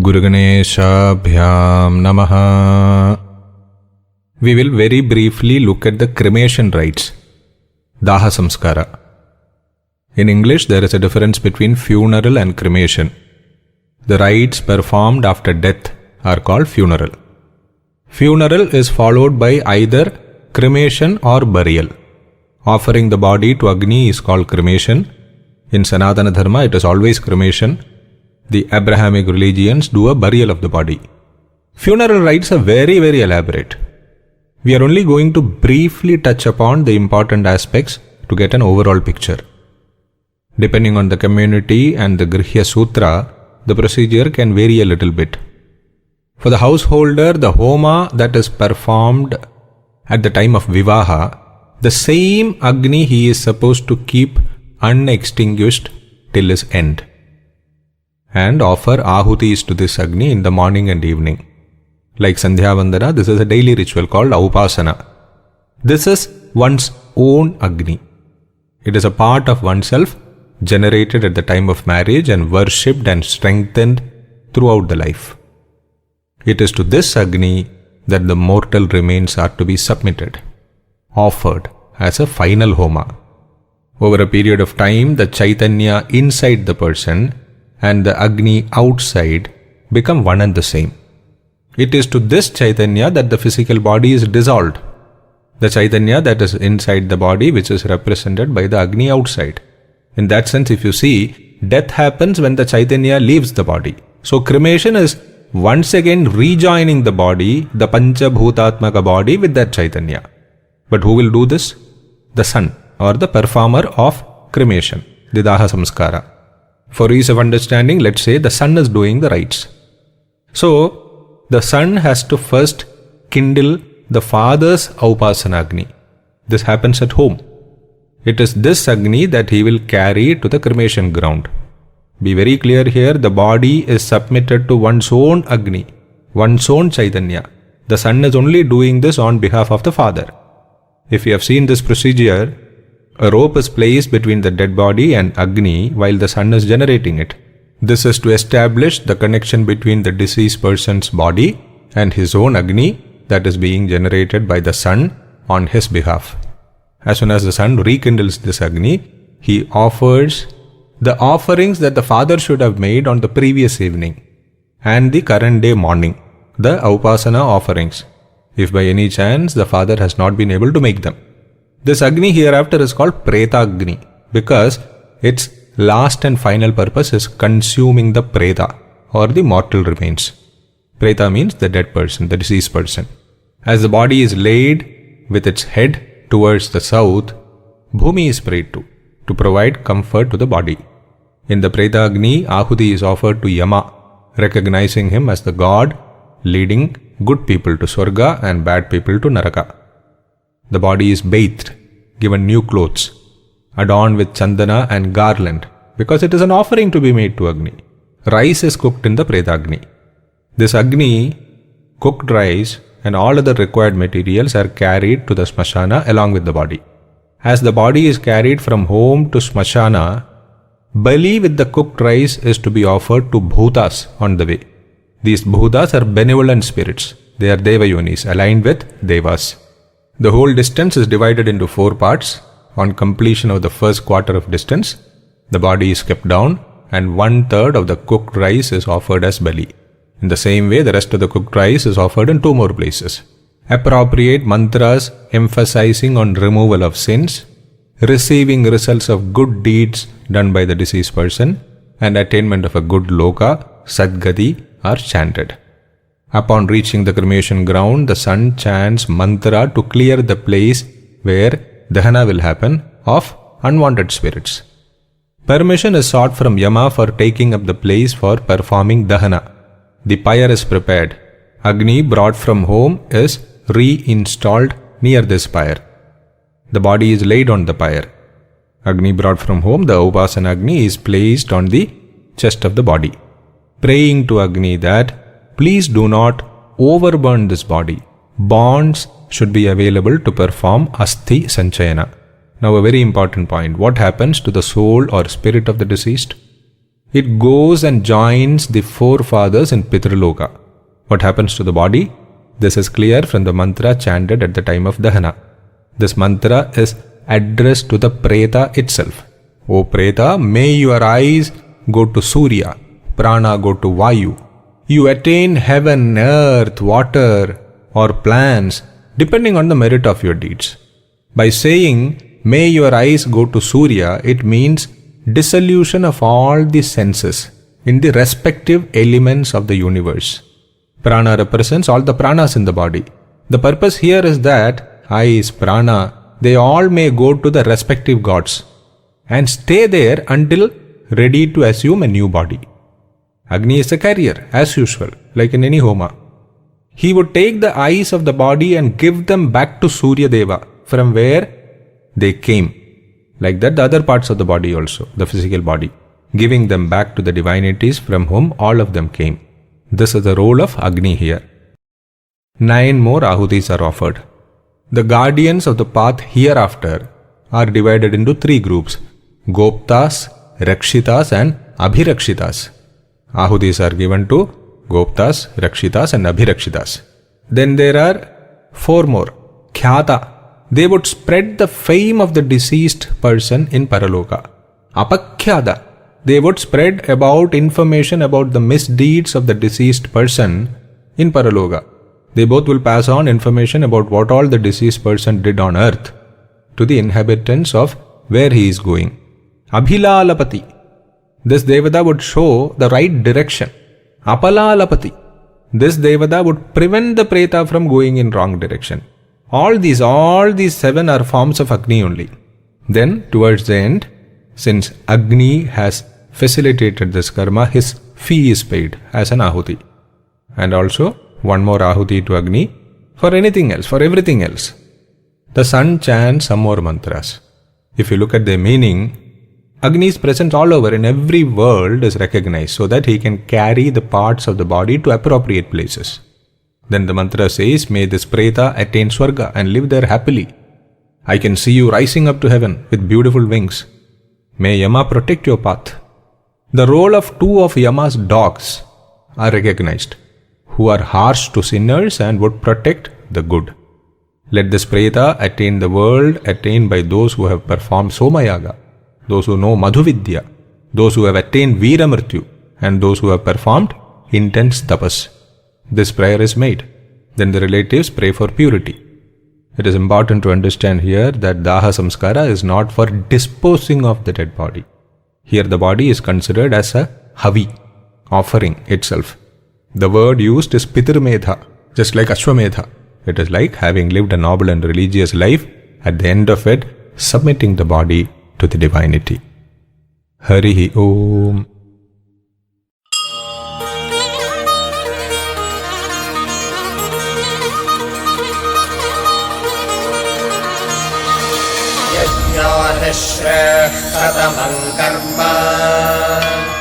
Guruganeshābhyām Namaha. We will very briefly look at the cremation rites, Daha Samskara. In English, there is a difference between funeral and cremation. The rites performed after death are called funeral. Funeral is followed by either cremation or burial. Offering the body to Agni is called cremation. In Sanatana Dharma, it is always cremation. The Abrahamic religions do a burial of the body. Funeral rites are very, very elaborate. We are only going to briefly touch upon the important aspects to get an overall picture. Depending on the community and the Grihya Sutra, the procedure can vary a little bit. For the householder, the homa that is performed at the time of Vivaha, the same Agni he is supposed to keep unextinguished till his end, and offer ahutis to this Agni in the morning and evening. Like Sandhya Vandana, this is a daily ritual called Upasana. This is one's own Agni. It is a part of oneself generated at the time of marriage and worshipped and strengthened throughout the life. It is to this Agni that the mortal remains are to be submitted, offered as a final homa. Over a period of time, the Chaitanya inside the person and the Agni outside become one and the same. It is to this Chaitanya that the physical body is dissolved. The Chaitanya that is inside the body, which is represented by the Agni outside. In that sense, if you see, death happens when the Chaitanya leaves the body. So cremation is once again rejoining the body, the Pancha Bhutatmaka body, with that Chaitanya. But who will do this? The son, or the performer of cremation, the Daha Samskara. For ease of understanding, let's say the son is doing the rites. So, the son has to first kindle the father's Upasana Agni. This happens at home. It is this Agni that he will carry to the cremation ground. Be very clear here, the body is submitted to one's own Agni, one's own Chaitanya. The son is only doing this on behalf of the father. If you have seen this procedure, a rope is placed between the dead body and Agni while the son is generating it. This is to establish the connection between the deceased person's body and his own Agni that is being generated by the son on his behalf. As soon as the son rekindles this Agni, he offers the offerings that the father should have made on the previous evening and the current day morning, the Upasana offerings, if by any chance the father has not been able to make them. This Agni hereafter is called Preta Agni because its last and final purpose is consuming the Preta or the mortal remains. Preta means the dead person, the deceased person. As the body is laid with its head towards the south, Bhumi is prayed to provide comfort to the body. In the Preta Agni, Ahuti is offered to Yama, recognizing him as the god leading good people to Swarga and bad people to Naraka. The body is bathed, given new clothes, adorned with chandana and garland, because it is an offering to be made to Agni. Rice is cooked in the Preta Agni. This Agni, cooked rice, and all other required materials are carried to the Smashana along with the body. As the body is carried from home to Smashana, Bali with the cooked rice is to be offered to Bhutas on the way. These Bhutas are benevolent spirits. They are Devayonis, aligned with Devas. The whole distance is divided into 4 parts. On completion of the first quarter of distance, the body is kept down and 1/3 of the cooked rice is offered as Bali. In the same way, the rest of the cooked rice is offered in 2 more places. Appropriate mantras emphasizing on removal of sins, receiving results of good deeds done by the deceased person, and attainment of a good loka, Sadgati, are chanted. Upon reaching the cremation ground, the son chants mantra to clear the place where Dahana will happen of unwanted spirits. Permission is sought from Yama for taking up the place for performing Dahana. The pyre is prepared. Agni brought from home is reinstalled near this pyre. The body is laid on the pyre. Agni brought from home, the Upasana Agni, is placed on the chest of the body, praying to Agni that please do not overburn this body. Bonds should be available to perform Asthi Sanchayana. Now a very important point. What happens to the soul or spirit of the deceased? it goes and joins the forefathers in Pitraloka. What happens to the body? This is clear from the mantra chanted at the time of Dahana. This mantra is addressed to the Preta itself. O Preta, may your eyes go to Surya, Prana go to Vayu. You attain heaven, earth, water, or plants, depending on the merit of your deeds. By saying, may your eyes go to Surya, it means dissolution of all the senses in the respective elements of the universe. Prana represents all the pranas in the body. The purpose here is that eyes, prana, they all may go to the respective gods and stay there until ready to assume a new body. Agni is a carrier, as usual, like in any homa. He would take the eyes of the body and give them back to Surya Deva, from where they came. Like that, the other parts of the body also, the physical body, giving them back to the divinities from whom all of them came. This is the role of Agni here. 9 more Ahutis are offered. The guardians of the path hereafter are divided into 3 groups: Goptas, Rakshitas and Abhirakshitas. Ahutis are given to Goptas, Rakshitas and Abhirakshitas. Then there are 4 more. Khyata. They would spread the fame of the deceased person in Paraloka. Apakhyada. They would spread about information about the misdeeds of the deceased person in Paraloka. They both will pass on information about what all the deceased person did on earth to the inhabitants of where he is going. Abhilalapati. This Devata would show the right direction. Apalalapati. This Devata would prevent the Preta from going in wrong direction. All these 7 are forms of Agni only. Then, towards the end, since Agni has facilitated this karma, his fee is paid as an Ahuti. And also, 1 more Ahuti to Agni for anything else, for everything else. The sun chants some more mantras. If you look at their meaning, Agni's presence all over in every world is recognized so that he can carry the parts of the body to appropriate places. Then the mantra says, may this Preta attain Swarga and live there happily. I can see you rising up to heaven with beautiful wings. May Yama protect your path. The role of 2 of Yama's dogs are recognized, who are harsh to sinners and would protect the good. Let this Preta attain the world attained by those who have performed Somayaga, those who know Madhuvidya, those who have attained Veeramrityu, and those who have performed intense tapas. This prayer is made. Then the relatives pray for purity. It is important to understand here that Daha Samskara is not for disposing of the dead body. Here the body is considered as a Havi, offering itself. The word used is Pitirmedha, just like Ashwamedha. It is like having lived a noble and religious life, at the end of it, submitting the body to the divinity. Harihi Om. यज्ञानश्रेष्ठतमं कर्म